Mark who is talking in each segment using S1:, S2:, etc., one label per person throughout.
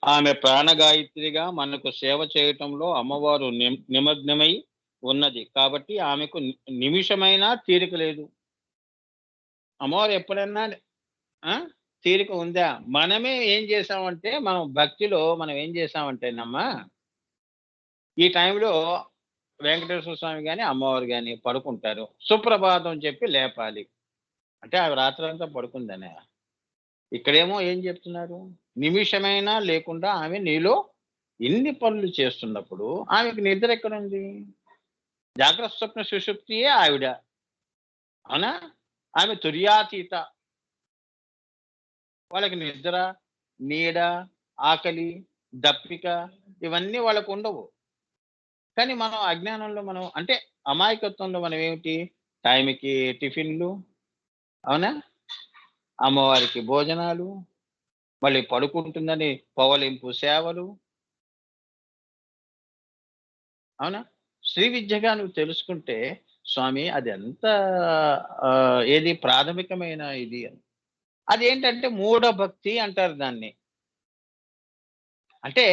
S1: ఆమె ప్రాణగాయత్రిగా మనకు సేవ చేయటంలో అమ్మవారు నిమగ్నమై ఉన్నది. కాబట్టి ఆమెకు నిమిషమైనా తీరిక లేదు. అమ్మవారు ఎప్పుడన్నా ఆ! తీరిక ఉందా? మనమే ఏం చేశామంటే, మనం భక్తిలో మనం ఏం చేశామంటేనమ్మా, ఈ టైంలో వెంకటేశ్వర స్వామి గాని, అమ్మవారు గాని పడుకుంటారు. సుప్రభాతం చెప్పి లేపాలి. అంటే ఆమె రాత్రంతా పడుకుందనా? ఇక్కడేమో ఏం చెప్తున్నారు? నిమిషమైనా లేకుండా ఆమె నీలో ఇన్ని పనులు చేస్తున్నప్పుడు ఆమెకు నిద్ర ఎక్కడుంది? జాగ్రత్త, స్వప్న, సుషుప్తియే ఆవిడ. అవునా? ఆమె తుర్యాతీత. వాళ్ళకి నిద్ర, నీడ, ఆకలి, దప్పిక ఇవన్నీ వాళ్ళకుండవు. కానీ మనం అజ్ఞానంలో మనం అంటే అమాయకత్వంలో మనం ఏమిటి? టైంకి టిఫిన్‌లు, అవునా? అమ్మవారికి భోజనాలు, మళ్ళీ పడుకుంటుందని పవలింపు సేవలు, అవునా? శ్రీ విద్యగా నువ్వు తెలుసుకుంటే, స్వామి అది ఎంత ఏది ప్రాథమికమైన ఇది అని. అదేంటంటే మూఢభక్తి అంటారు దాన్ని. అంటే,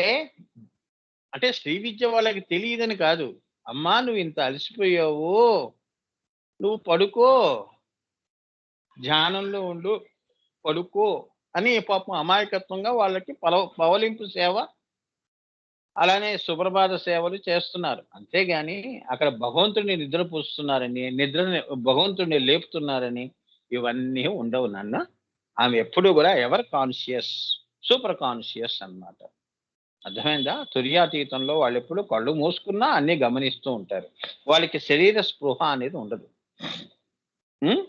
S1: అంటే శ్రీ విద్య వాళ్ళకి తెలీదని కాదు. అమ్మా నువ్వింత అలసిపోయావు. నువ్వు పడుకో. ధ్యానంలో ఉండు. పడుకో అని పాపం అమాయకత్వంగా వాళ్ళకి పవలింపు సేవ, అలానే సుప్రభాత సేవలు చేస్తున్నారు. అంతేగాని అక్కడ భగవంతుడిని నిద్రపుస్తున్నారని, నిద్రని భగవంతుడిని లేపుతున్నారని ఇవన్నీ ఉండవు నాన్న. ఆమె ఎప్పుడు గూడా ఎవర్ కాన్షియస్, సూపర్ కాన్షియస్ అన్నమాట. అర్థమైందా? తుర్యాతీతంలో వాళ్ళెప్పుడు కళ్ళు మూసుకున్నా అన్నీ గమనిస్తూ ఉంటారు. వాళ్ళకి శరీర స్పృహ అనేది ఉండదు. హ్మ్.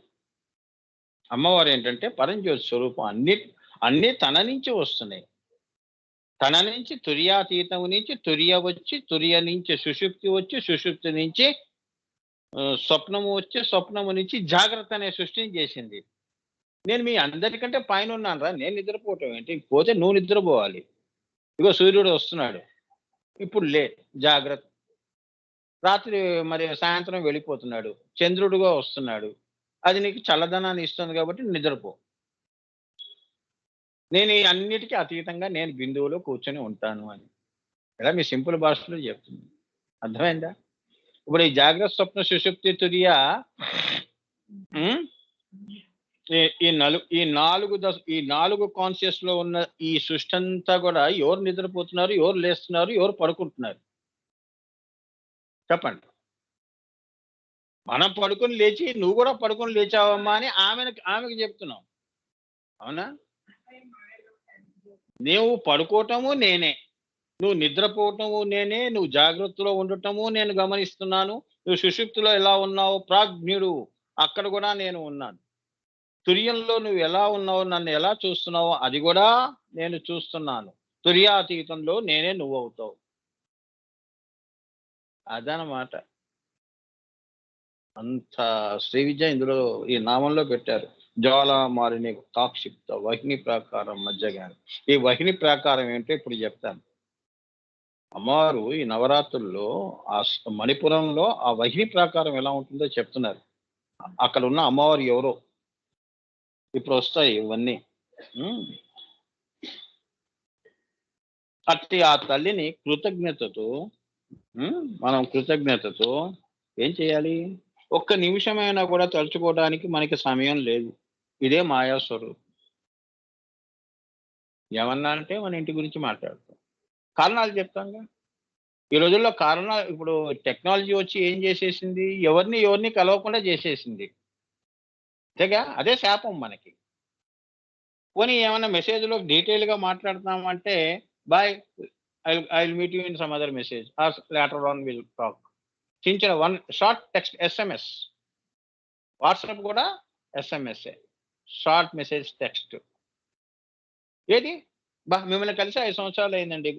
S1: అమ్మవారేంటంటే పరంజ్యోతి స్వరూపం. అన్నీ తన నుంచి వస్తున్నాయి. తన నుంచి తుర్యాతీతం నుంచి తుర్య వచ్చి, తుర్య నుంచి సుషుప్తి వచ్చి, సుషుప్తి నుంచి స్వప్నము వచ్చి, స్వప్నము నుంచి జాగ్రత్త అనే సృష్టిని చేసింది. నేను మీ అందరికంటే పైనున్నానురా! నేను నిద్రపోవటం ఏంటి? పోతే నువ్వు నిద్రపోవాలి. ఇగో సూర్యుడు వస్తున్నాడు. ఇప్పుడు లే జాగ్రత్త. రాత్రి మరి సాయంత్రం వెళ్ళిపోతున్నాడు. చంద్రుడుగా వస్తున్నాడు. అది నీకు చల్లదనాన్ని ఇస్తుంది కాబట్టి నిద్రపో. నేను ఈ అన్నిటికి అతీతంగా నేను బిందువులో కూర్చొని ఉంటాను అని. ఇలా మీ సింపుల్ భాషలో చెప్తుంది. అర్థమైందా? ఇప్పుడు ఈ జాగ్రత్త, స్వప్న, సుషుప్తి, తురియ హ్మ్. ఈ ఈ 4 కాన్షియస్‌లో ఉన్న ఈ సృష్టంతా గూడా ఎవరు నిద్రపోతున్నారు? ఎవరు లేస్తున్నారు? ఎవరు పడుకుంటున్నారు? చెప్పండి. మనం పడుకొని లేచి నువ్వు గూడా పడుకొని లేచావమ్మా అని ఆమెకి జెప్తున్నాం. అవునా? నీవు పడుకోవటము నేనే. నువ్వు నిద్రపోవటము నేనే. నువ్వు జాగ్రత్తలో ఉండటము నేను గమనిస్తున్నాను. నువ్వు సుషుప్తిలో ఎలా ఉన్నావు? ప్రాజ్ఞుడు. అక్కడ గూడా నేను ఉన్నాను. తుర్యంలో నువ్వు ఎలా ఉన్నావో, నన్ను ఎలా చూస్తున్నావో అది గూడా నేను చూస్తున్నాను. తుర్యాతీతంలో నేనే నువ్వవుతావు. అదనమాట. అంత శ్రీ విద్య ఇందులో ఈ నామంలో పెట్టారు. జ్వాలామాలిని తాక్షిప్త వహ్ని ప్రాకారం మధ్యగాని. ఈ వహ్ని ప్రాకారం ఏంటో ఇప్పుడు జెప్తాను. అమ్మవారు ఈ నవరాత్రుల్లో మణిపురంలో ఆ వహ్ని ప్రాకారం ఎలా ఉంటుందో చెప్తున్నారు. అక్కడున్న అమ్మవారు ఎవరో ఇప్పుడొస్తాయి ఇవన్నీ. హ్మ్. అట్టి ఆ తల్లిని కృతజ్ఞతతో మనం కృతజ్ఞతతో ఏం చేయాలి? ఒక్క నిమిషమైనా కూడా తలుచుకోవడానికి మనకి సమయం లేదు. ఇదే మాయా స్వరూపం. ఏమన్నా అంటే మన ఇంటి గురించి మాట్లాడతాం. కారణాలు చెప్తాంగా. ఈ రోజుల్లో కారణాలు ఇప్పుడు టెక్నాలజీ వచ్చి ఏం చేసేసింది? ఎవరిని కలవకుండా చేసేసింది. అంతేగా? అదే శాపం మనకి. పోనీ ఏమన్నా మెసేజ్‌లో డీటెయిల్‌గా మాట్లాడుతున్నామంటే, bye I will meet you in some other message or later on will talk. చించిన one short text SMS. WhatsApp కూడా ఎస్ఎంఎస్సే. Short message text. ఏది? మిమ్మల్ని కలిసి 5 సంవత్సరాలయిందండి.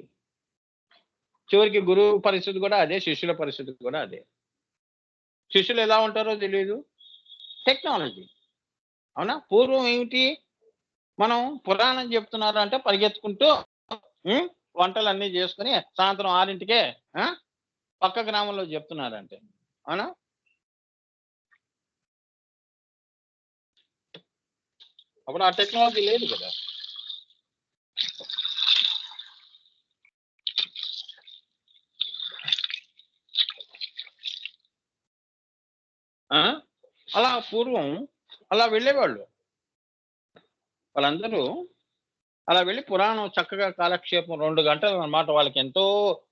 S1: చివరికి గురువు పరిస్థితి కూడా అదే. శిష్యుల పరిస్థితి కూడా అదే. శిష్యులు ఎలా ఉంటారో తెలీదు. టెక్నాలజీ. అవునా? పూర్వం ఏమిటి? మనం పురాణం చెప్తున్నారు అంటే పరిగెత్తుకుంటూ హ్మ్. వంటలన్నీ చేసుకొని సాయంత్రం 6కే ఆ! పక్క గ్రామంలో చెప్తున్నారంటే. అవునా? అప్పుడు ఆ టెక్నాలజీ లేదు కదా! అలా పూర్వం అలా వెళ్ళేవాళ్ళు. వాళ్ళందరూ అలా వెళ్ళి పురాణం చక్కగా కాలక్షేపం 2 గంటలనమాట. వాళ్ళకెంతో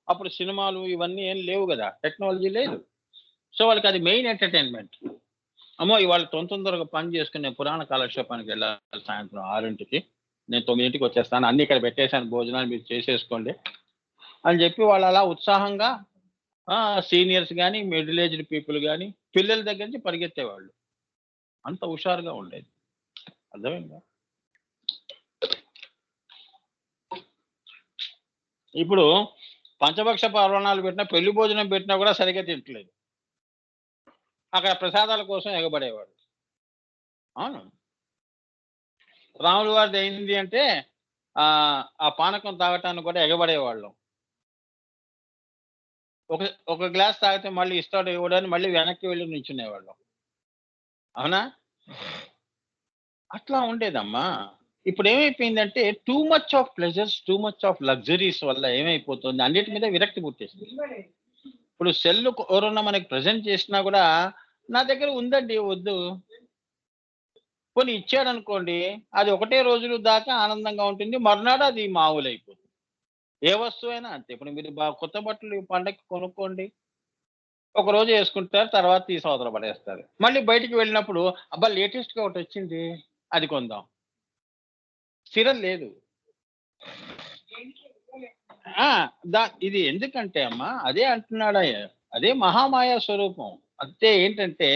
S1: అప్పుడు సినిమాలు ఇవన్నీ ఏం లేవు గదా! టెక్నాలజీ లేదు. సో, వాళ్ళకది మెయిన్ ఎంటర్‌టైన్‌మెంట్. అమ్మో! ఇవాళ తొందరగా పని చేసుకొని నేను పురాణ కాలక్షేపానికెళ్ళాలి సాయంత్రం 6కి. నేను 9కి వచ్చేస్తాను. అన్నీ ఇక్కడ పెట్టేసాను భోజనాలు మీరు చేసేసుకోండి అని జెప్పి వాళ్ళలా ఉత్సాహంగా సీనియర్స్ గాని, మిడిల్ ఏజ్డ్ పీపుల్ గాని, పిల్లల దగ్గర నుంచి పరిగెత్తేవాళ్ళు. అంత హుషారుగా ఉండేది. అర్థమైందా? ఇప్పుడు పంచభక్ష పరమాన్నాలు పెట్టినా, పెళ్లి భోజనం పెట్టినా కూడా సరిగ్గా తింటలేదు. అక్కడ ప్రసాదాల కోసం ఎగబడేవాడు. అవును. రాముల వారిది అయింది అంటే ఆ పానకం తాగటానికి కూడా ఎగబడేవాళ్ళం. ఒక ఒక గ్లాస్ తాగితే మళ్ళీ ఇస్తాడో ఇవ్వడో అని మళ్ళీ వెనక్కి వెళ్లి నించునేవాళ్ళం. అవునా? అట్లా ఉండేదమ్మా. ఇప్పుడేమైపోయిందంటే too much of pleasures, too much of luxuries వల్ల ఏమైపోతుంది అన్నిటి మీద విరక్తి పుట్టేసింది. ఇప్పుడు సెల్ ఎవరన్నా మనకి ప్రెజెంట్ చేసినా గూడా, నా దగ్గర ఉందండి వద్దు. పోనీ ఇచ్చాడనుకోండి, అది ఒకటే రోజులు దాకా ఆనందంగా ఉంటుంది. మర్నాడు అది మామూలయిపోతుంది. ఏ వస్తువైనా అంతే. ఇప్పుడు మీరు కొత్త బట్టలు ఈ పండగకి కొనుక్కోండి. ఒకరోజు యేసుకుంటారు. తర్వాత తీసి అవతల పడేస్తారు. మళ్ళీ బయటికి వెళ్ళినప్పుడు అబ్బా! లేటెస్ట్‌గా ఒకటొచ్చింది. అది కొందాం. స్థిరం లేదు. ఆ! ఇది ఎందుకంటే అమ్మా, అదే అంటున్నాడయ్య. అదే మహామాయ స్వరూపం. అంతే ఏంటంటే,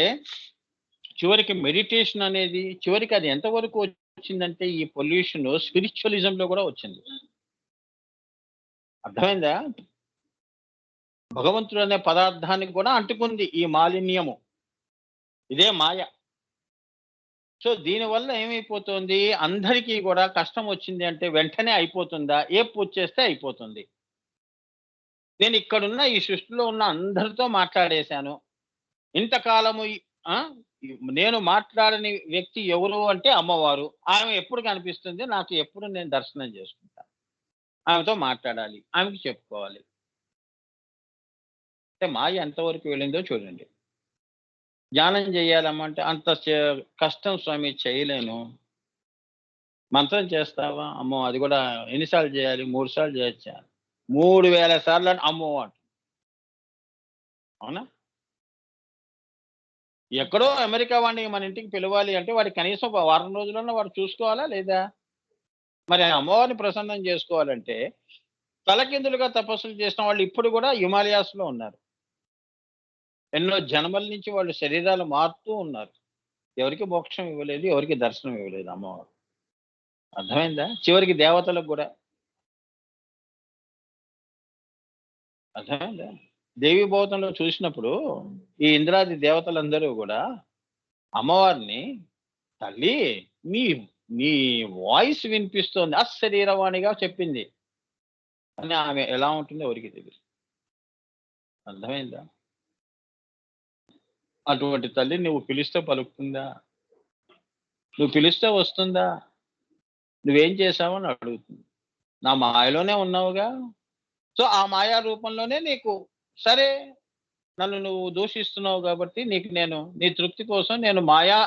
S1: చివరికి మెడిటేషన్ అనేది చివరికి అది ఎంతవరకు వచ్చిందంటే, ఈ పొల్యూషన్ స్పిరిచ్యువలిజంలో గూడా వచ్చింది. అర్థమైందా? భగవంతుడు అనే పదార్థానికి కూడా అంటుకుంది ఈ మాలిన్యము. ఇదే మాయ. సో, దీనివల్ల ఏమైపోతుంది, అందరికీ గూడా కష్టం వచ్చింది అంటే వెంటనే అయిపోతుందా? ఏ పూజ చేస్తే అయిపోతుంది. నేనిక్కడున్న ఈ సృష్టిలో ఉన్న అందరితో మాట్లాడేశాను. ఇంతకాలము ఆ! నేను మాట్లాడని వ్యక్తి ఎవరు అంటే అమ్మవారు. ఆమె ఎప్పుడు కనిపిస్తుంది, నాకు ఎప్పుడు నేను దర్శనం చేసుకుంటా. ఆమెతో మాట్లాడాలి. ఆమెకి చెప్పుకోవాలి. అంటే మాయ ఎంతవరకు వెళ్ళిందో చూడండి. ధ్యానం చేయాలమ్మా అంటే అంత కష్టం స్వామి చేయలేను. మంత్రం చేస్తావా? అమ్మో! అది కూడా ఎన్ని సార్లు చేయాలి? 3 సార్లు చేయొచ్చా? 3000 సార్లు అమ్మో! అవునా? ఎక్కడో అమెరికా వాడిని మన ఇంటికి పిలవాలి అంటే వాడికి కనీసం ఒక వారం రోజులన్నా వాడు చూసుకోవాలా లేదా? మరి ఆ అమ్మవారిని ప్రసన్నం చేసుకోవాలంటే తలకిందులుగా తపస్సులు చేసిన వాళ్ళు ఇప్పుడు గూడా హిమాలయాస్‌లో ఉన్నారు. ఎన్నో జన్మల నుంచి వాళ్ళు శరీరాలు మారుతూ ఉన్నారు. ఎవరికీ మోక్షం ఇవ్వలేదు. ఎవరికీ దర్శనం ఇవ్వలేదు అమ్మవారు. అర్థమైందా? చివరికి దేవతలకు గూడా. అర్థమైందా? దేవి భావతంలో చూసినప్పుడు ఈ ఇంద్రాది దేవతలందరూ గూడా అమ్మవారిని తల్లి నీ నీ వాయిస్ వినిపిస్తోంది. అశరీరవాణిగా చెప్పింది. అని ఆమె ఎలా ఉంటుందో ఎవరికీ తెలీదు. అర్థమైందా? అటువంటి తల్లి నువ్వు పిలిస్తే పలుకుతుందా? నువ్వు పిలిస్తే వస్తుందా? నువ్వేం చేశావు అని అడుగుతుంది. నా మాయలోనే ఉన్నావుగా. సో, ఆ మాయా రూపంలోనే నీకు సరే నన్ను నువ్వు దూషిస్తున్నావు గాబట్టి నీకు నేను నీ తృప్తి కోసం నేను మాయా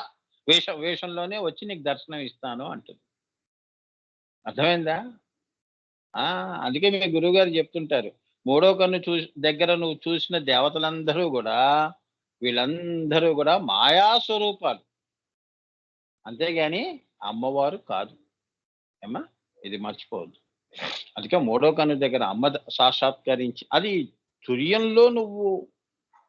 S1: వేషంలోనే వచ్చి నీకు దర్శనం ఇస్తాను అంటుంది. అర్థమైందా? ఆ! అందుకే మీ గురువుగారు జెప్తుంటారు. మూడో కన్ను దగ్గర నువ్వు చూసిన దేవతలందరూ గూడా వీళ్ళందరూ గూడా మాయా స్వరూపాలు. అంతేగాని అమ్మవారు కాదు. ఏమ్మా! ఇది మర్చిపోవద్దు. అందుకే మూడో కన్ను దగ్గర అమ్మ సాక్షాత్కరించి అది తుర్యంలో నువ్వు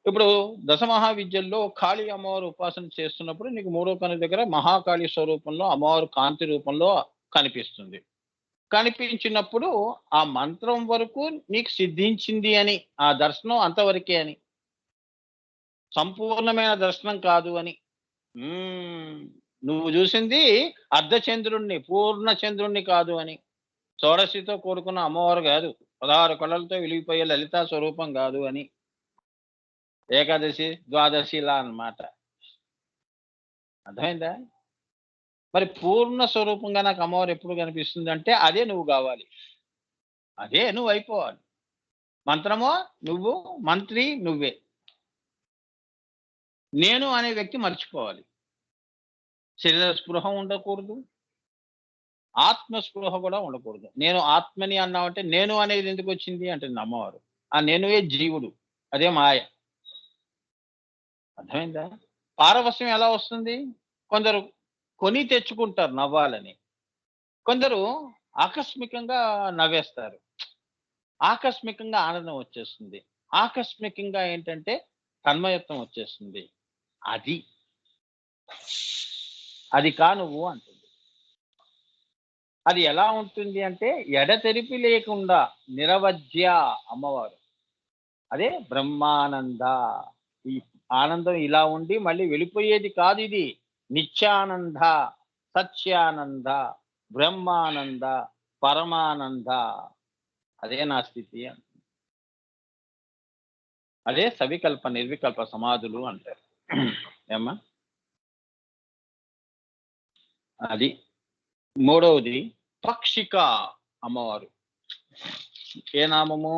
S1: ఇప్పుడు దశమహావిద్యల్లో కాళీ అమ్మవారు ఉపాసన చేస్తున్నప్పుడు నీకు మూడో కన్ను దగ్గర మహాకాళి స్వరూపంలో అమ్మవారు కాంతి రూపంలో కనిపిస్తుంది. కనిపించినప్పుడు ఆ మంత్రం వరకు నీకు సిద్ధించింది అని, ఆ దర్శనం అంతవరకే అని. సంపూర్ణమైన దర్శనం కాదు అని. హ్మ్. నువ్వు జూసింది అర్ధచంద్రుడిని, పూర్ణ చంద్రుడిని కాదు అని. షోడశితో కూడుకున్న అమ్మవారు గాదు. 16 కళలతో వెలిగిపోయే లలితా స్వరూపం గాదు అని. ఏకాదశి, ద్వాదశిలా అన్నమాట. అర్థమైందా? మరి పూర్ణ స్వరూపంగా నాకు అమ్మవారు ఎప్పుడు కనిపిస్తుందంటే అదే నువ్వు గావాలి. అదే నువ్వయిపోవాలి. మంత్రమో నువ్వు, మంత్రి నువ్వే. నేను అనే వ్యక్తి మర్చిపోవాలి. శరీర స్పృహ ఉండకూడదు. ఆత్మ స్పృహ కూడా ఉండకూడదు. నేను ఆత్మని అన్నావంటే నేను అనేది ఎందుకొచ్చింది అంటుంది అమ్మవారు. ఆ నేనుయే జీవుడు. అదే మాయ. అర్థమైందా? పారవస్యం ఎలా వస్తుంది? కొందరు కొని తెచ్చుకుంటారు నవ్వాలని. కొందరు ఆకస్మికంగా నవ్వేస్తారు. ఆకస్మికంగా ఆనందం వచ్చేస్తుంది. ఆకస్మికంగా ఏంటంటే తన్మయత్వం వచ్చేస్తుంది. అది. అది నువ్వు అంటుంది. అది ఎలా ఉంటుంది అంటే ఎడతెరిపి లేకుండా నిరవధ్య అమ్మవారు. అదే బ్రహ్మానంద. ఈ ఆనందం ఇలా ఉండి మళ్ళీ వెళ్ళిపోయేది కాదిది. నిత్యానంద, సత్యానంద, బ్రహ్మానంద, పరమానంద. అదే నా స్థితి అదే సవికల్ప, నిర్వికల్ప సమాధులు అంటారు. ఏమ్మా? అది. మూడవది పక్షిక అమ్మవారు. ఏ నామము?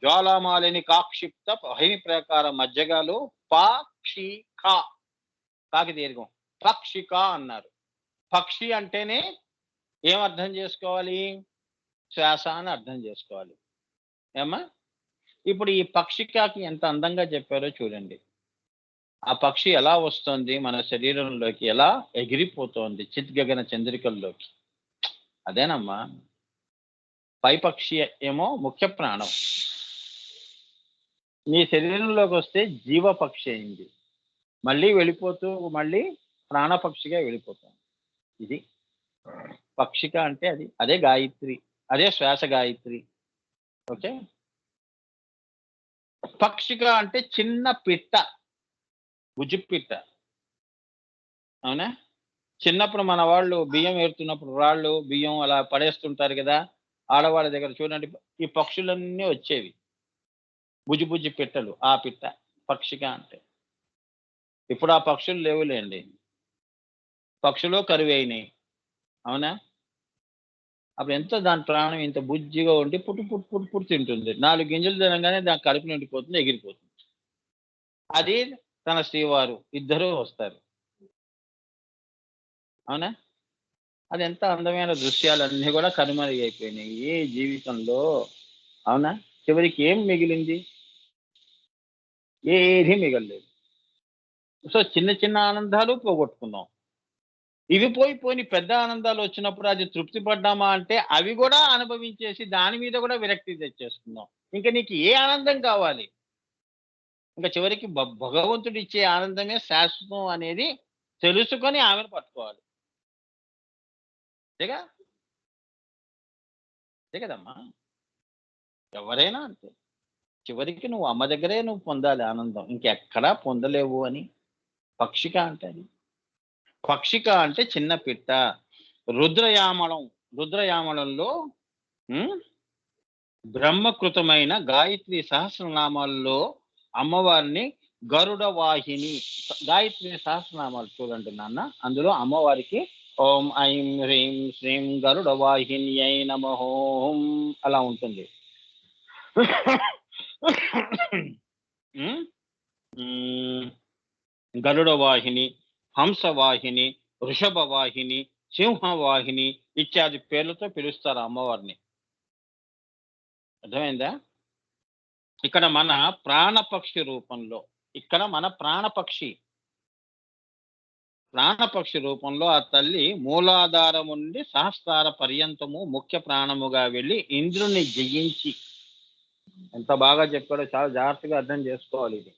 S1: జ్వాలామాలిని కాక్షిప్త హైమి ప్రకార మధ్యగాలు పాక్షిక. కాకి దీర్ఘం. పక్షిక అన్నారు. పక్షి అంటేనే ఏమర్థం చేసుకోవాలి? శ్వాస అని అర్థం చేసుకోవాలి. ఏమ్మా? ఇప్పుడు ఈ పక్షికాకి ఎంత అందంగా చెప్పారో చూడండి. ఆ పక్షి ఎలా వస్తుంది మన శరీరంలోకి, ఎలా ఎగిరిపోతోంది చిద్గగన చంద్రికల్లోకి. అదేనమ్మా. పైపక్షి ఏమో ముఖ్య ప్రాణం. నీ శరీరంలోకి వస్తే జీవపక్షి అయింది. మళ్ళీ వెళ్ళిపోతూ మళ్ళీ ప్రాణపక్షిగా వెళ్ళిపోతుంది. ఇది పక్షిక అంటే అది. అదే గాయత్రి. అదే శ్వాస గాయత్రి. ఓకే. పక్షిక అంటే చిన్న పిట్ట, బుజ్జి పిట్ట. అవునా? చిన్నప్పుడు మన వాళ్ళు బియ్యం ఏరుతున్నప్పుడు రాళ్ళు, బియ్యం అలా పడేస్తుంటారు కదా! ఆడవాళ్ళ దగ్గర చూడండి ఈ పక్షులన్నీ వచ్చేవి. బుజ్జి బుజ్జి పిట్టలు. ఆ పిట్ట పక్షిక అంటే. ఇప్పుడు ఆ పక్షులు లేవులేండి. పక్షులు కరువైనాయి. అవునా? అప్పుడు ఎంత దాని ప్రాణం ఇంత బుజ్జిగా ఉండి పుట్టు పుట్టు పుట్టు పుట్టు తింటుంది. 4 గింజలు తినంగానే దాని కడుపు నిండిపోతుంది, ఎగిరిపోతుంది. అది తన శ్రీవారు ఇద్దరూ వస్తారు. అవునా? అది ఎంత అందమైన దృశ్యాలన్నీ కూడా కనుమరుగైపోయినాయి ఏ జీవితంలో. అవునా? చివరికి ఏం మిగిలింది? ఏది మిగలలేదు. సో చిన్న చిన్న ఆనందాలు పోగొట్టుకున్నాం. ఇవి పోని పెద్ద ఆనందాలు వచ్చినప్పుడు అది తృప్తి పడ్డామా అంటే అవి కూడా అనుభవించేసి దాని మీద కూడా విరక్తి తెచ్చేసుకున్నాం. ఇంక నీకు ఏ ఆనందం కావాలి? ఇంక చివరికి భగవంతుడు ఇచ్చే ఆనందమే శాశ్వతం అనేది తెలుసుకొని ఆమెను పట్టుకోవాలి. అంతేగా? అంతే కదమ్మా! ఎవరైనా అంతే. చివరికి నువ్వు అమ్మ దగ్గరే నువ్వు పొందాలి ఆనందం. ఇంకెక్కడా పొందలేవు అని. పక్షిక అంటే అది. పక్షిక అంటే చిన్న పిట్ట. రుద్రయామళం. రుద్రయామళంలో హ్మ్. బ్రహ్మకృతమైన గాయత్రి సహస్రనామాల్లో అమ్మవారిని గరుడ వాహిని. గాయత్రి సహస్రనామాలు చూడండి నాన్న. అందులో అమ్మవారికి ఓం ఐం హ్రీం శ్రీం గరుడ వాహిన్యై నమః ఓం అలా ఉంటుంది. హ్మ్. హ్మ్. గరుడ వాహిని, హంసవాహిని, వృషభవాహిని, సింహవాహిని ఇత్యాది పేర్లతో పిలుస్తారు అమ్మవారిని. అర్థమైందా? ఇక్కడ మన ప్రాణపక్షి రూపంలో, ఇక్కడ మన ప్రాణపక్షి రూపంలో ఆ తల్లి మూలాధారము నుండి సహస్రార పర్యంతము ముఖ్య ప్రాణముగా వెళ్ళి ఇంద్రుని జయించి, ఎంత బాగా చెప్పాడో చాలా జాగ్రత్తగా అర్థం చేసుకోవాలి ఇది.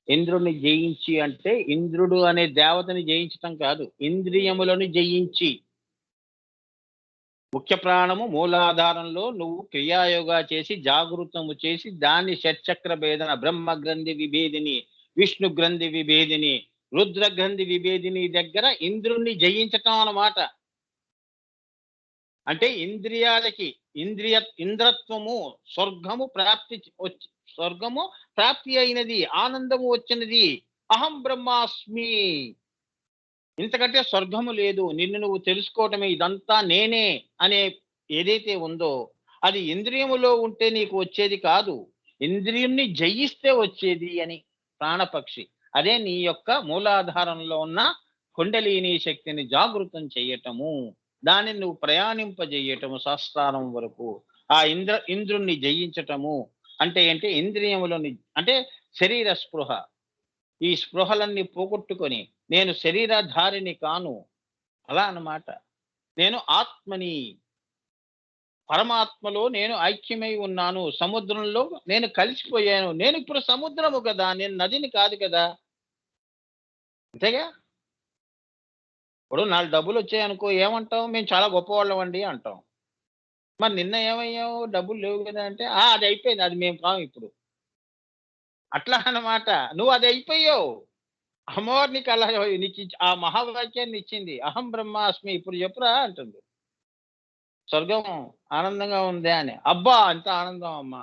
S1: ఇంద్రుని జయించి అంటే ఇంద్రుడు అనే దేవతని జయించటం కాదు. ఇంద్రియములను జయించి. ముఖ్య ప్రాణము మూలాధారంలో నువ్వు క్రియాయోగా చేసి జాగృతము చేసి దాన్ని షట్చక్ర భేదన బ్రహ్మ గ్రంథి విభేదిని, విష్ణు గ్రంథి విభేదిని, రుద్ర గ్రంథి విభేదిని దగ్గర ఇంద్రుణ్ణి జయించటం అన్నమాట. అంటే ఇంద్రియాలకి ఇంద్రత్వము స్వర్గము ప్రాప్తి స్వర్గము ప్రాప్తి అయినది, ఆనందము వచ్చినది. అహం బ్రహ్మాస్మి. ఇంతకంటే స్వర్గము లేదు. నిన్ను నువ్వు తెలుసుకోవటమే ఇదంతా నేనే అనే ఏదైతే ఉందో అది ఇంద్రియములో ఉంటే నీకు వచ్చేది కాదు. ఇంద్రియంని జయిస్తే వచ్చేది అని ప్రాణపక్షి. అదే నీ యొక్క మూలాధారంలో ఉన్న కుండలిని శక్తిని జాగృతం చెయ్యటము, దానిని నువ్వు ప్రయాణింపజేయటము సహస్రారం వరకు. ఆ ఇంద్రుణ్ణి జయించటము అంటే ఏంటి? ఇంద్రియములని అంటే శరీర స్పృహ. ఈ స్పృహలన్నీ పోగొట్టుకొని నేను శరీరధారిని కాను. అలా అన్నమాట. నేను ఆత్మని. పరమాత్మలో నేను ఐక్యమై ఉన్నాను. సముద్రంలో నేను కలిసిపోయాను. నేను ఇప్పుడు సముద్రము కదా! నేను నదిని కాదు కదా! అంతేగా? ఇప్పుడు 4 డబ్బులొచ్చాయనుకో ఏమంటాం? మేము చాలా గొప్పవాళ్ళమండి అంటాం. మరి నిన్న ఏమయ్యావు? డబ్బులు లేవు గదా! అంటే, ఆ! అది అయిపోయింది. అది మేము కాము ఇప్పుడు. అట్లా అన్నమాట. నువ్వు అది అయిపోయావు. అమ్మవారు నీకు అలా ఆ మహావాక్యాన్ని ఇచ్చింది. అహం బ్రహ్మాస్మి ఇప్పుడు చెప్పురా అంటుంది. స్వర్గం ఆనందంగా ఉందా అని. అబ్బా! ఎంత ఆనందం అమ్మా!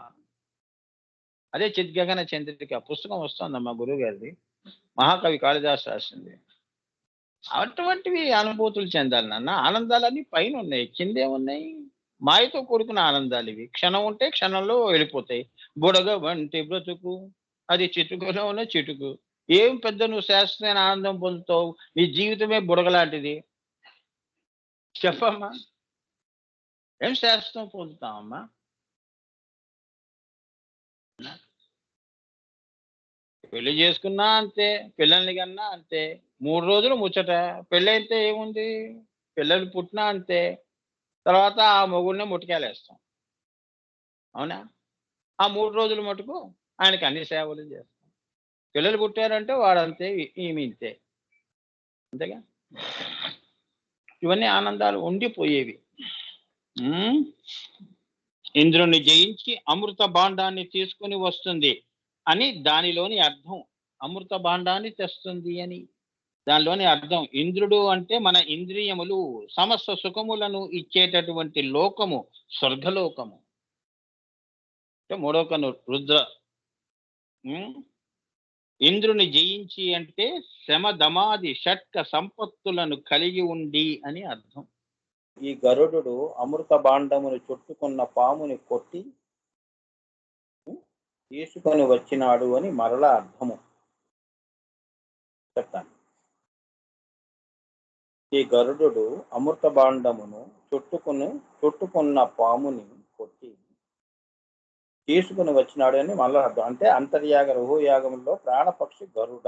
S1: అదే 'చిద్గగన చంద్రిక' పుస్తకం వస్తోందమ్మా గురువుగారిది. మహాకవి కాళిదాసు రాసింది. అటువంటివి అనుభూతులు చెందాలి నాన్న. ఆనందాలన్నీ పైనున్నాయి. కిందేమున్నాయి? మాయతో కూడుకున్న ఆనందాలివి. క్షణం ఉంటే క్షణంలో వెళ్ళిపోతాయి. బుడగ వంటి బ్రతుకు అది చిటుకులోన చిటుకు. ఏం పెద్ద నువ్వు శాశ్వతమైన ఆనందం పొందుతావు? నీ జీవితమే బుడగలాంటిది. చెప్పమ్మా? ఏం శాశ్వతం పొందుతావమ్మా? పెళ్లి చేసుకున్నా అంతే. పిల్లల్ని కన్నా అంతే. 3 రోజులు ముచ్చట. పెళ్ళైతే ఏముంది? పిల్లలు పుట్టినా అంతే. తర్వాత ఆ మొగుడిని ముటికేలేస్తాం. అవునా? ఆ 3 రోజులు మటుకు ఆయనకి అన్ని సేవలు చేస్తాం. పిల్లలు పుట్టారంటే వాడంతే, ఈమె ఇంతే. అంతేగా? ఇవన్నీ ఆనందాలు ఉండిపోయేవి. హ్మ్. ఇంద్రుడిని జయించి అమృత భాండాన్ని తీసుకొని వస్తుంది అని దానిలోని అర్థం. అమృత భాండాన్ని తెస్తుంది అని. దానిలోని అర్థం. ఇంద్రుడు అంటే మన ఇంద్రియములు సమస్త సుఖములను ఇచ్చేటటువంటి లోకము స్వర్గలోకము. అంటే మూడో కన్ను రుద్ర. హ్మ్. ఇంద్రుని జయించి అంటే శమ దమాది షట్క సంపత్తులను కలిగి ఉండి అని అర్థం. ఈ గరుడు అమృత భాండమును చుట్టుకున్న పాముని కొట్టి తీసుకొని వచ్చినాడు అని మరలా అర్థము. చెప్తాను. ఈ గరుడు అమృత భాండమును చుట్టుకున్న పాముని కొట్టి తీసుకుని వచ్చినాడు అని మళ్ళా అర్థం. అంటే అంతర్యాగ రుహుయాగంలో ప్రాణపక్షి గరుడ.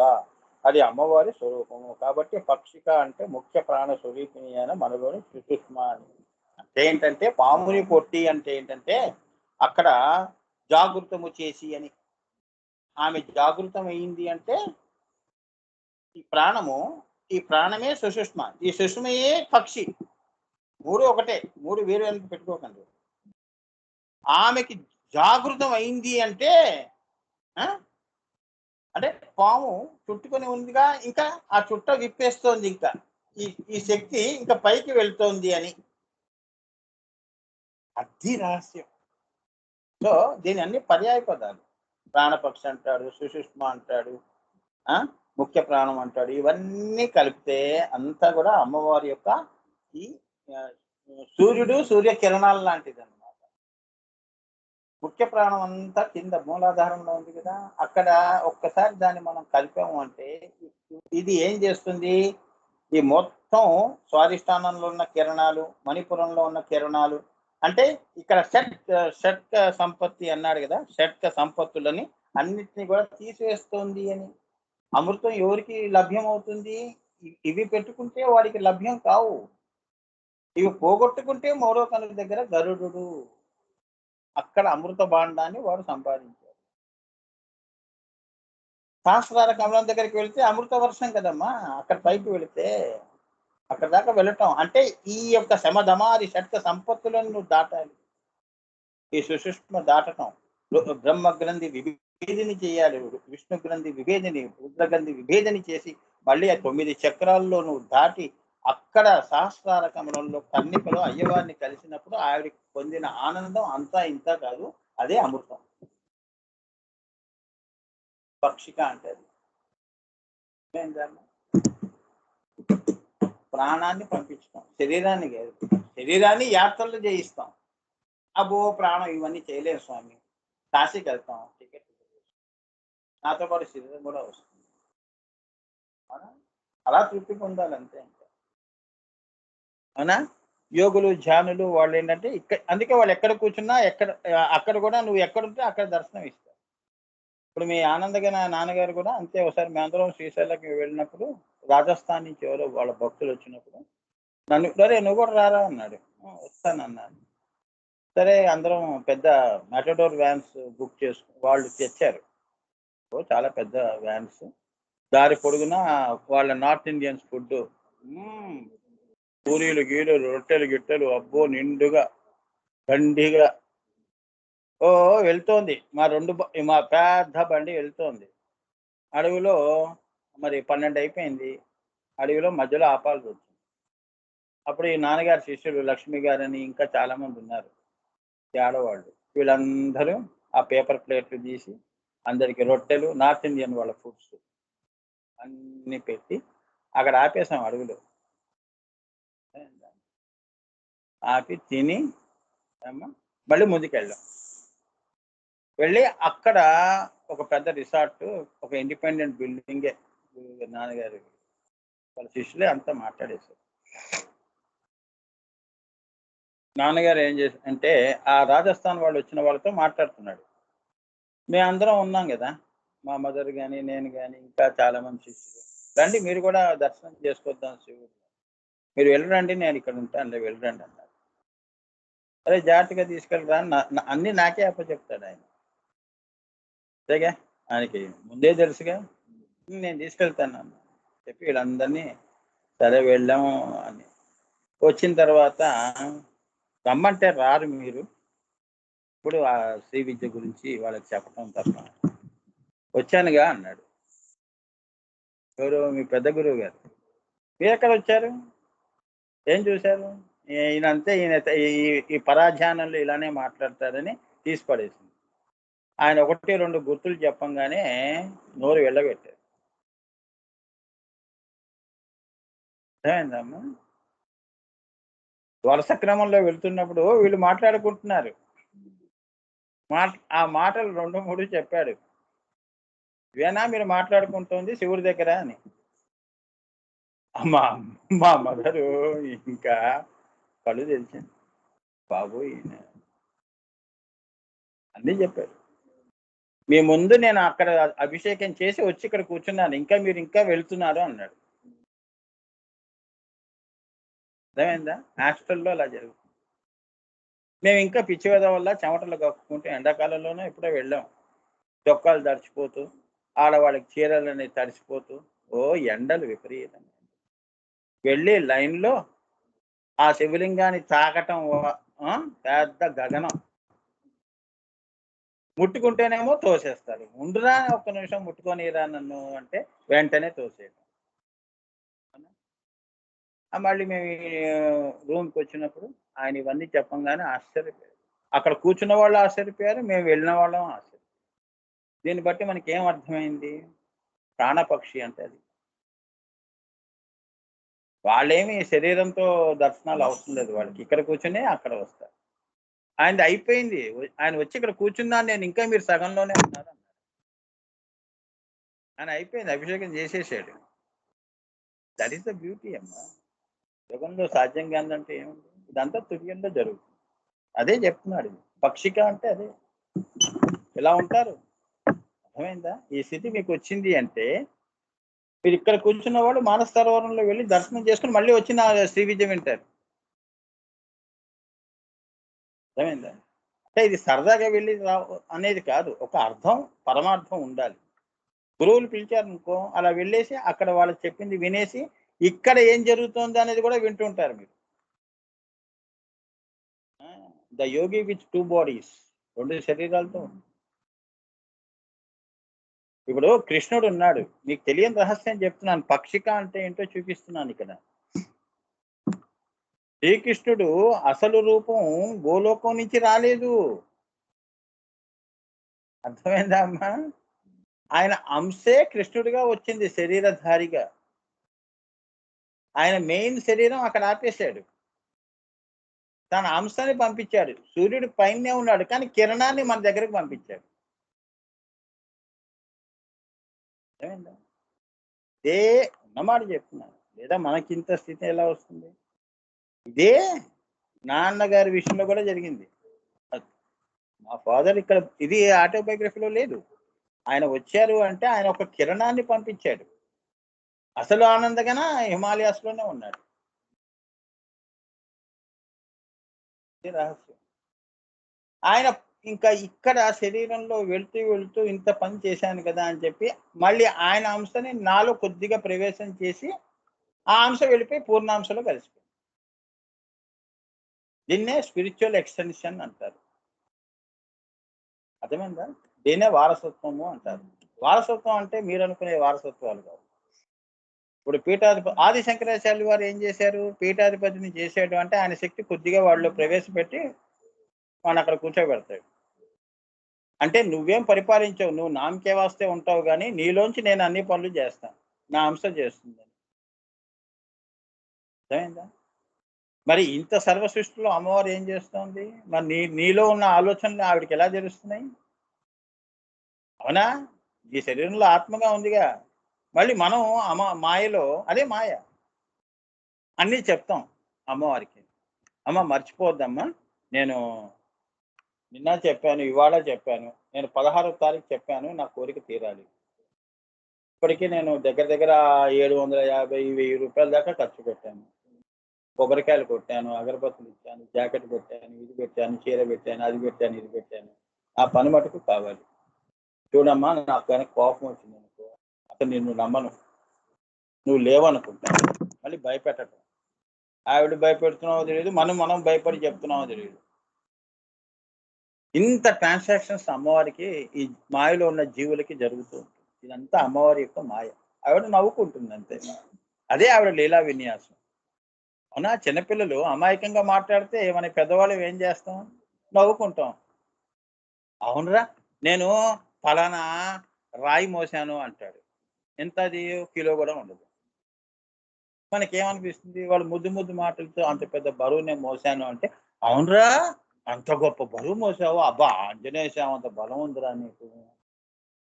S1: అది అమ్మవారి స్వరూపము. కాబట్టి పక్షిక అంటే ముఖ్య ప్రాణ స్వరూపిణి అని మనలోని సుష్మ అని. అంటే ఏంటంటే పాముని కొట్టి అంటే ఏంటంటే అక్కడ జాగృతము చేసి అని. ఆమె జాగృతం అయింది అంటే ఈ ప్రాణమే సుషుష్మ. ఈ సుష్మయే పక్షి. 3 ఒకటే. 3 వేరు అని పెట్టుకోకండి. ఆమెకి జాగృతం అయింది అంటే ఆ! అంటే పాము చుట్టుకొని ఉందిగా, ఇంకా ఆ చుట్ట విప్పేస్తోంది ఇంకా. ఈ ఈ శక్తి ఇంకా పైకి వెళ్తోంది అని. అది రహస్యం. సో, దీని అన్ని పర్యాయ పదాలు. ప్రాణపక్షి అంటాడు, సుషుష్మ అంటాడు, ఆ! ముఖ్య ప్రాణం అంటాడు. ఇవన్నీ కలిపితే అంతా కూడా అమ్మవారి యొక్క ఈ ఆహ్, సూర్యుడు, సూర్య కిరణాలు లాంటిదన్నమాట. ముఖ్య ప్రాణం అంతా కింద మూలాధారంలో ఉంది కదా! అక్కడ ఒక్కసారి దాన్ని మనం కలిపాము అంటే ఇది ఏం చేస్తుంది? ఈ మొత్తం స్వాధిష్టానంలో ఉన్న కిరణాలు, మణిపురంలో ఉన్న కిరణాలు అంటే ఇక్కడ షట్క సంపత్తి అన్నాడు కదా! షట్క సంపత్తులని అన్నిటిని కూడా తీసివేస్తోంది అని. అమృతం ఎవరికి లభ్యమవుతుంది? ఇవి పెట్టుకుంటే వాడికి లభ్యం కావు. ఇవి పోగొట్టుకుంటే మూడో కనుక దగ్గర గరుడు. అక్కడ అమృత భాండాన్ని వాడు సంపాదించాడు. సహస్రార కమలం దగ్గరికి వెళితే అమృత వర్షం కదమ్మా! అక్కడ పైకి వెళితే. అక్కడి దాకా వెళ్ళటం. అంటే ఈ యొక్క శమధమాది షట్క సంపత్తులను నువ్వు దాటాలి. ఈ సుషుష్మ దాటటం. బ్రహ్మ గ్రంథి విభేదిని చేయాలి. విష్ణు గ్రంథి విభేదిని, రుద్ర గ్రంథి విభేదిని చేసి మళ్ళీ ఆ 9 చక్రాల్లో నువ్వు దాటి అక్కడ సహస్రార కమలంలో కన్నికలో అయ్యవారిని కలిసినప్పుడు ఆవిడకి పొందిన ఆనందం అంతా ఇంత కాదు. అదే అమృతం. పక్షిక అంటే అది. ప్రాణాన్ని పంపించటం. శరీరాన్ని కాదు. శరీరాన్ని యాత్రలు చేయిస్తాం. అబ్బో! ప్రాణం ఇవన్నీ చేయలేరు స్వామి. కాశీకెళ్తాం. టికెట్ నాతో పాటు శరీరం కూడా వస్తుంది. అవునా? అలా తృప్తి పొందాలి అంతే. అవునా? యోగులు, ధ్యానులు వాళ్ళేంటంటే అందుకే వాళ్ళు ఎక్కడ కూర్చున్నా అక్కడ కూడా నువ్వు ఎక్కడుంటే అక్కడ దర్శనం ఇస్తారు. ఇప్పుడు మీ నాన్నగారు కూడా అంతే. ఒకసారి మేమందరం శ్రీశైలంకి వెళ్ళినప్పుడు రాజస్థాన్ నుంచి ఎవరో వాళ్ళ భక్తులొచ్చినప్పుడు నన్ను "ఒరేయ్! నువ్వు కూడా రారా" అన్నాడు. వస్తానన్నాను. సరే అందరం పెద్ద మెటడోర్ వ్యాన్స్ బుక్ వాళ్ళు తెచ్చారు. చాలా పెద్ద వ్యాన్స్. దారి పొడుగునా వాళ్ళ నార్త్ ఇండియన్స్ ఫుడ్డు. హ్మ్. పూరీలు, గీరీలు, రొట్టెలు, గిట్టెలు అబ్బో! నిండుగా, దండిగా. వెళ్తోంది. మా పెద్ద బండి వెళ్తోంది. అడవిలో మరి 12 అయిపోయింది. అడవిలో మధ్యలో ఆపాల్సొచ్చింది. అప్పుడు ఈ నాన్నగారి శిష్యులు లక్ష్మి గారని ఇంకా చాలా మందున్నారు. ఈ ఆడవాళ్ళు. వీళ్ళందరూ ఆ పేపర్ ప్లేట్లు తీసి అందరికి రొట్టెలు, నార్త్ ఇండియన్ వాళ్ళ ఫుడ్స్ అన్నీ పెట్టి అక్కడ ఆపేసాం అడవిలో. ఆపి తిని మళ్ళీ ముందుకెళ్ళాం. వెళ్ళి అక్కడ ఒక పెద్ద రిసార్ట్, ఒక ఇండిపెండెంట్ బిల్డింగే. నాన్నగారు వాళ్ళ శిష్యులే అంతా మాట్లాడేశారు. నాన్నగారు ఏం అంటే ఆ రాజస్థాన్ వాళ్ళు వచ్చిన వాళ్ళతో మాట్లాడుతున్నాడు. మేమందరం ఉన్నాం గదా! మా మదర్ గాని, నేను గాని ఇంకా చాలా మంది శిష్యులు. రండి మీరు కూడా దర్శనం చేసుకొద్దాం శివుడిని. మీరు వెళ్ళిరండి నేను ఇక్కడ ఉంటానులే వెళ్ళిరండి అన్నారు. అరే జాగ్రత్తగా తీసుకెళ్ళరా అన్నీ నాకే అప్పచెప్తాడాయన. అంతేగా ఆయనకి ముందే తెలుసుగా. నేను తీసుకెళ్తానన్నా. చెప్పి వీళ్ళందరినీ సరే వెళ్ళాము అని. వచ్చిన తర్వాత రమ్మంటే రారు మీరు. ఇప్పుడు ఆ శ్రీ విద్య గురించి వాళ్ళకి చెప్పటం తప్ప. వచ్చానుగా అన్నాడు. ఎవరు? మీ పెద్ద గురువు గారు. మీరెక్కడొచ్చారు? ఏం చూశారు? ఈయన ఈ పరాధ్యానంలో ఇలానే మాట్లాడతారని తీసి పడేసింది. ఆయన 1, 2 గుర్తులు చెప్పంగానే నోరు వెళ్ళబెట్టారు. అర్థమైందమ్మా? వరుస క్రమంలో వెళ్తున్నప్పుడు వీళ్ళు మాట్లాడుకుంటున్నారు. ఆ మాటలు 2, 3 చెప్పాడు. ఇవేనా మీరు మాట్లాడుకుంటోంది శివుడి దగ్గర అని. మా మా మదరు ఇంకా కళ్ళు తెరిచింది. బాబోయ్! ఈయన అన్నీ చెప్పారు. మీ ముందు నేను అక్కడ అభిషేకం చేసి వచ్చి ఇక్కడ కూర్చున్నాను. మీరు ఇంకా వెళ్తున్నారు అన్నాడు. అర్థమైందా? హాస్టల్‌లో అలా జరుగుతుంది. మేము ఇంకా పిచ్చి వెధవల్లా చెమటలు కక్కుకుంటూ ఎండాకాలంలోనే ఎప్పుడో వెళ్ళాం. చొక్కాలు తడిచిపోతూ, ఆడవాళ్ళకి చీరలన్నీ తడిసిపోతూ, ఎండలు విపరీతంగా. వెళ్ళి లైన్‌లో ఆ శివలింగాన్ని తాకటం పెద్ద గగనం. ముట్టుకుంటేనేమో తోసేస్తారు. "ఉండురా ఒక్క నిమిషం ముట్టుకోనిరా నన్ను" అంటే వెంటనే తోసేయడం. మళ్ళీ మేము రూమ్‌కొచ్చినప్పుడు ఆయన ఇవన్నీ చెప్పంగానే ఆశ్చర్యపోయారు. అక్కడ కూర్చున్న వాళ్ళు ఆశ్చర్యపోయారు. మేము వెళ్ళిన వాళ్ళం ఆశ్చర్యపోయాం. దీన్ని బట్టి మనకేం అర్థమైంది? ప్రాణపక్షి అంటే అది. వాళ్ళేమి శరీరంతో దర్శనాలు అవసరం లేదు వాళ్ళకి. ఇక్కడ కూర్చొని అక్కడ వస్తారు. ఆయనది అయిపోయింది. ఆయన వచ్చి ఇక్కడ కూర్చున్నాను నేను. ఇంకా మీరు సగంలోనే ఉన్నారన్నారు. ఆయన అయిపోయింది. అభిషేకం చేసేసాడు. దట్ ఈస్ ద బ్యూటీ అమ్మా. యుగంలో సాధ్యం కానిదంటే ఏముంది? ఇదంతా తుర్యంలో జరుగుతుంది. అదే చెప్తున్నాడు. పక్షిక అంటే అదే. ఇలా ఉంటారు. అర్థమైందా? ఈ స్థితి మీకొచ్చింది అంటే మీరు ఇక్కడ కూర్చున్నవాడు మానస సరోవరంలో వెళ్లి దర్శనం చేసుకొని మళ్ళీ వచ్చి నా శ్రీ విద్య వింటారు. అర్థమైందా? అంటే ఇది సరదాగా వెళ్ళి అనేది కాదు. ఒక అర్థం, పరమార్థం ఉండాలి. గురువులు పిలిచారనుకో అలా వెళ్ళేసి అక్కడ వాళ్ళకి చెప్పింది వినేసి ఇక్కడ ఏం జరుగుతోంది అనేది కూడా వింటుంటారు మీరు. The Yogi with 2 bodies 2 శరీరాలతో. ఇప్పుడు కృష్ణుడు ఉన్నాడు. మీకు తెలియని రహస్యం చెప్తున్నాను. పక్షిక అంటే ఏంటో చూపిస్తున్నాను ఇక్కడ. శ్రీకృష్ణుడు అసలు రూపం గోలోకం నుంచి రాలేదు. అర్థమైందా అమ్మా? ఆయన అంశే కృష్ణుడిగా వచ్చింది శరీరధారిగా. ఆయన మెయిన్ శరీరం అక్కడ ఆపేశాడు. తన అంశాన్ని పంపించాడు. సూర్యుడు పైనే ఉన్నాడు కానీ కిరణాన్ని మన దగ్గరకు పంపించాడు. అర్థమైందా? ఉన్నమాట చెప్తున్నాను. లేదా మనకింత స్థితి ఎలా వస్తుంది? ఇదే నాన్నగారి విషయంలో కూడా జరిగింది. అది మా ఫాదర్ ఇక్కడ ఇది ఆటోబయోగ్రఫీలో లేదు. ఆయన వచ్చారు అంటే ఆయన ఒక కిరణాన్ని పంపించాడు. అసలు ఆనందగన హిమాలయాస్‌లోనే ఉన్నాడు. ఇది రహస్యం. ఆయన ఇంకా ఇక్కడ శరీరంలో వెళ్తూ, వెళ్తూ ఇంత పని చేశాను కదా అని చెప్పి, మళ్ళీ ఆయన అంశని నాలో కొద్దిగా ప్రవేశం చేసి, ఆ అంశ వెళ్ళిపోయి పూర్ణాంశలో కలిసిపోయింది. దీన్నే స్పిరిచ్యువల్ ఎక్స్‌టెన్షన్ అంటారు. అర్థమైందా? దీన్నే వారసత్వము అంటారు. వారసత్వం అంటే మీరనుకునే వారసత్వాలు కావు. ఇప్పుడు ఆది శంకరాచార్యులు వారు ఏం చేశారు? పీఠాధిపతిని చేసేయడం అంటే ఆయన శక్తి కొద్దిగా వాళ్ళలో ప్రవేశపెట్టి వాడినక్కడ కూర్చోబెడతాడు. అంటే నువ్వేం పరిపాలించవు. నువ్వు నామకే వాస్తే ఉంటావు గానీ, నీలోంచి నేను అన్ని పనులు జేస్తాను. నా అంశ జేస్తుందని. అర్థమైందా? మరి ఇంత సర్వ సృష్టిలో అమ్మవారు ఏం జేస్తోంది? మరి నీలో ఉన్న ఆలోచనలు ఆవిడకెలా తెలుస్తున్నాయి? అవునా? ఈ శరీరంలో ఆత్మగా ఉందిగా. మళ్ళీ మనం మాయలో అదే మాయ. అన్నీ చెప్తాం అమ్మవారికి. అమ్మ మర్చిపోవద్దమ్మా. నేను నిన్న చెప్పాను, ఇవాళ చెప్పాను. నేను 16వ తారీఖు చెప్పాను. నా కోరిక తీరాలి. ఇప్పటికి నేను దగ్గర దగ్గర 750, 1000 దాకా ఖర్చు పెట్టాను. కొబ్బరికాయలు కొట్టాను, అగరబత్తులు ఇచ్చాను, జాకెట్ పెట్టాను, ఇది పెట్టాను, చీర పెట్టాను, అది పెట్టాను, ఇది పెట్టాను. ఆ పని మటుకు కావాలి. చూడమ్మా నాకు గనక కోపం వచ్చిందనుకో, అసలు నిన్ను నమ్మను. నువ్వు లేవనుకుంటాను. మళ్ళీ భయపెట్టడం. ఆవిడ భయపెడుతున్నావో తెలీదు, మనం భయపడి చెప్తున్నామో తెలీదు. ఇంత ట్రాన్సాక్షన్స్ అమ్మవారికి ఈ మాయలో ఉన్న జీవులకి జరుగుతూ ఉంటుంది. ఇదంతా అమ్మవారి యొక్క మాయ. ఆవిడ నవ్వుకుంటుంది అంతే. అదే ఆవిడ లీలా విన్యాసం. అవునా? చిన్నపిల్లలు అమాయకంగా మాట్లాడితే మన పెద్దవాళ్ళం ఏం చేస్తాం? నవ్వుకుంటాం. అవునురా! నేను పలానా రాయి మోసాను అంటాడు. ఎంతది? కిలో గూడా ఉండదు. మనకేమనిపిస్తుంది? వాడు ముద్దు ముద్దు మాటలతో అంత పెద్ద బరువు నేను మోసాను అంటే, అవునురా! అంత గొప్ప బరువు మోసావా? అబ్బా! ఆంజనేయ స్వామి అంత బలం ఉందిరా నీకు.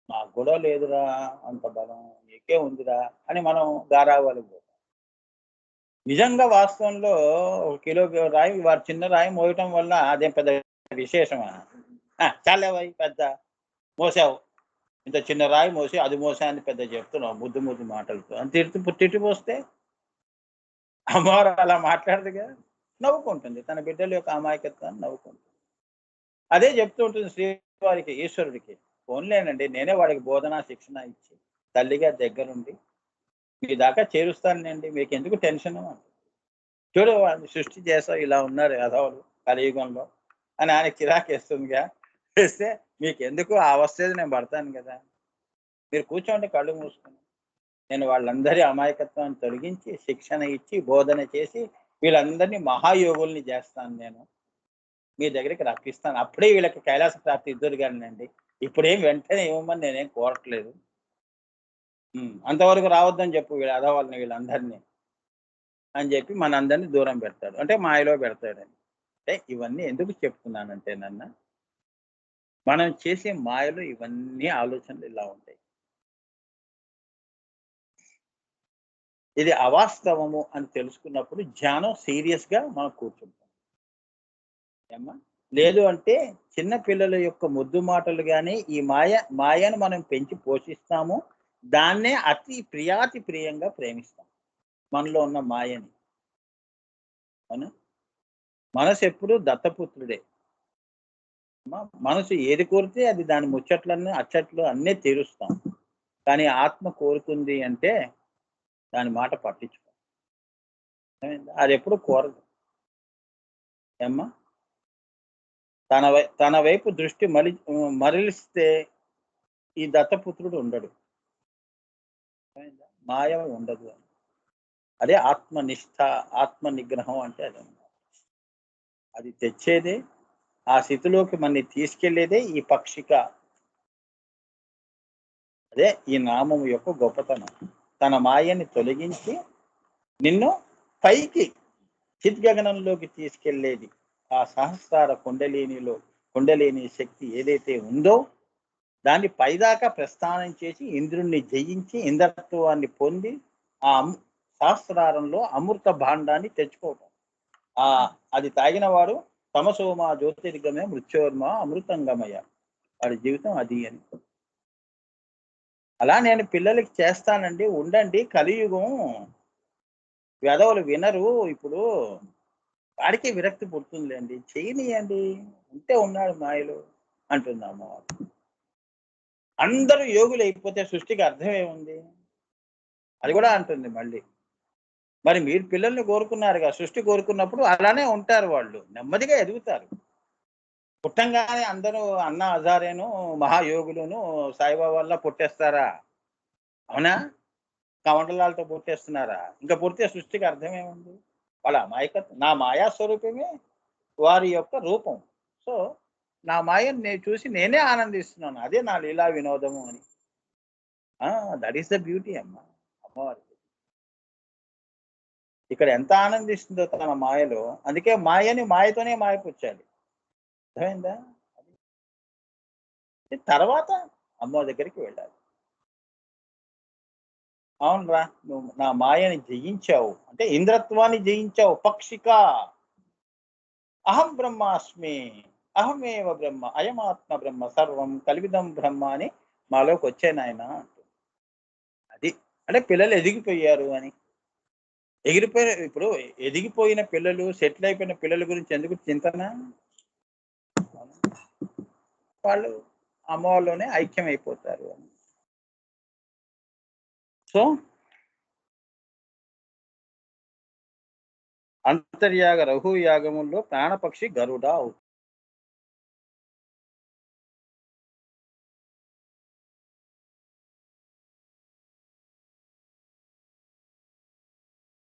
S1: నాకు గూడా లేదురా అంత బలం. నీకే ఉందిరా అని మనం గారాబాలకు పోతాం. నిజంగా వాస్తవంలో ఒక కిలో రాయి వారు చిన్న రాయి మోయటం వల్ల అదేం పెద్ద విశేషమా? చాలేవోయ్ పెద్ద మోసావు. ఇంత చిన్న రాయి మోసి అది మోసా అని పెద్ద చెప్తున్నావు ముద్దు ముద్దు మాటలతో. అని తిట్టిపోస్తే అమ్మవారు అలా మాట్లాడదుగా. నవ్వుకుంటుంది. తన బిడ్డల యొక్క అమాయకత్వాన్ని నవ్వుకుంటుంది. అదే చెప్తూ ఉంటుంది శ్రీవారికి, ఈశ్వరుడికి. పోనీలేనండి నేనే వాడికి బోధన, శిక్షణ ఇచ్చి, తల్లిగా దగ్గరుండి మీ దాకా చేరుస్తానులెండి. మీకెందుకు టెన్షను అంటుంది. చూడు వాడిని సృష్టి చేసావు ఇలా ఉన్నారు ఎదవలు కలియుగంలో అని ఆయనకి చిరాకేస్తుందిగా. చేస్తే మీకెందుకు ఆ అవస్థ నేను పడతాను కదా! మీరు కూర్చోండి కళ్ళు మూసుకొని. నేను వాళ్ళందరి అమాయకత్వాన్ని తొలగించి, శిక్షణ ఇచ్చి, బోధన చేసి వీళ్ళందరినీ మహాయోగుల్ని చేస్తాను నేను. మీ దగ్గరికి రప్పిస్తాను. అప్పుడే వీళ్ళకి కైలాస ప్రాప్తి ఇద్దురు గానండి. ఇప్పుడేం వెంటనే ఇవ్వమని నేనేం కోరట్లేదు. అంతవరకు రావద్దని చెప్పు వీళ్ళ ఎదవల్ని వీళ్ళందరిని అని చెప్పి మనందరిని దూరం పెడతాడు. అంటే మాయలో పెడతాడని. అంటే ఇవన్నీ ఎందుకు చెప్తున్నానంటేనన్న, మనం చేసే మాయలో ఇవన్నీ ఆలోచనలు ఇలా ఉంటాయి. ఇది అవాస్తవము అని తెలుసుకున్నప్పుడు ధ్యానం సీరియస్‌గా మనం కూర్చుంటాం. ఏమ్మా? లేదు అంటే చిన్న పిల్లల యొక్క ముద్దు మాటలు గాని, ఈ మాయను మనం పెంచి పోషిస్తాము. దాన్నే అతి ప్రియాతి ప్రియంగా ప్రేమిస్తాం. మనలో ఉన్న మాయని. అవునా? మనసెప్పుడు దత్తపుత్రుడే. మనసు ఏది కోరితే అది దాని ముచ్చట్లన్నీ, అచ్చట్లు అన్నీ తీరుస్తాం. కానీ ఆత్మ కోరుకుంది అంటే దాని మాట పట్టించుకోం. అర్థమైందా? అదెప్పుడు కోరదు. ఏమ్మా? తన వైపు దృష్టి మరలిస్తే ఈ దత్తపుత్రుడు ఉండడు. అర్థమైందా? మాయ ఉండదు అని. అదే ఆత్మనిష్ట, ఆత్మ నిగ్రహం అంటే అదనమాట. అది తెచ్చేదే, ఆ స్థితిలోకి మనని తీసుకెళ్ళేదే ఈ పక్షిక. అదే ఈ నామము యొక్క గొప్పతనం. తన మాయని తొలగించి నిన్ను పైకి చిద్గగనంలోకి తీసుకెళ్ళేది. ఆ సహస్రార కుండలిని శక్తి ఏదైతే ఉందో దాన్ని పైదాకా ప్రస్థానం చేసి ఇంద్రుడిని జయించి ఇంద్రత్వాన్ని పొంది
S2: ఆ శాస్త్రారంలో అమృత భాండాన్ని తెచ్చుకోవటం. ఆ అది తాగిన వాడు తమసోమ జ్యోతిర్గమయ మృత్యోర్మ అమృతంగమయ. వాడి జీవితం అది అని. అలా నేను పిల్లలకి చేస్తానండి. ఉండండి, కలియుగం వెధవలు వినరు. ఇప్పుడు వాడికే విరక్తి పుడుతుందిలేండి. చేయనీయండి. ఉంటే ఉన్నాడు మాయలో అంటుంది అమ్మవారు. అందరూ యోగులైపోతే సృష్టికి అర్థం ఏముంది? అది కూడా అంటుంది మళ్ళీ. మరి మీరు పిల్లల్ని కోరుకున్నారుగా, సృష్టి కోరుకున్నప్పుడు అలానే ఉంటారు వాళ్ళు. నెమ్మదిగా ఎదుగుతారు. పుట్టంగానే అందరూ అన్నా హజారేను, మహాయోగులును, సాయిబాబాల్లా పుట్టేస్తారా? అవునా? కమండలాలతో పుట్టేస్తున్నారా? ఇంకా పుడితే సృష్టికి అర్థమేముంది? వాళ్ళ అమాయకత్వం. నా మాయా స్వరూపమే వారి యొక్క రూపం. సో, నా మాయను నేను చూసి నేనే ఆనందిస్తున్నాను. అదే నా లీలా వినోదము అని. దట్ ఈస్ ద బ్యూటీ అమ్మ. అమ్మవారిది. ఇక్కడ ఎంత ఆనందిస్తుందో తన మాయలో. అందుకే మాయని మాయతోనే మాయపుచ్చాలి. అర్థమైందా? తర్వాత అమ్మవారి దగ్గరికి వెళ్ళాలి. అవునురా, నువ్వు నా మాయని జయించావు. అంటే ఇంద్రత్వాన్ని జయించావు. పక్షిక అహం బ్రహ్మాస్మి. అహమేవ బ్రహ్మ. అయమాత్మ బ్రహ్మ. సర్వం కలివిదం బ్రహ్మ అని మాలోకి వచ్చాయి నాయన. అది. అంటే పిల్లలు ఎదిగిపోయారు అని. ఎగిరిపోయిన ఇప్పుడు ఎదిగిపోయిన పిల్లలు, సెటిల్ అయిపోయిన పిల్లల గురించి ఎందుకు చింతన? వాళ్ళు అమ్మవారిలోనే ఐక్యమైపోతారు అని. సో, అంతర్యాగ రఘు యాగముల్లో ప్రాణపక్షి గరుడ అవుతుంది.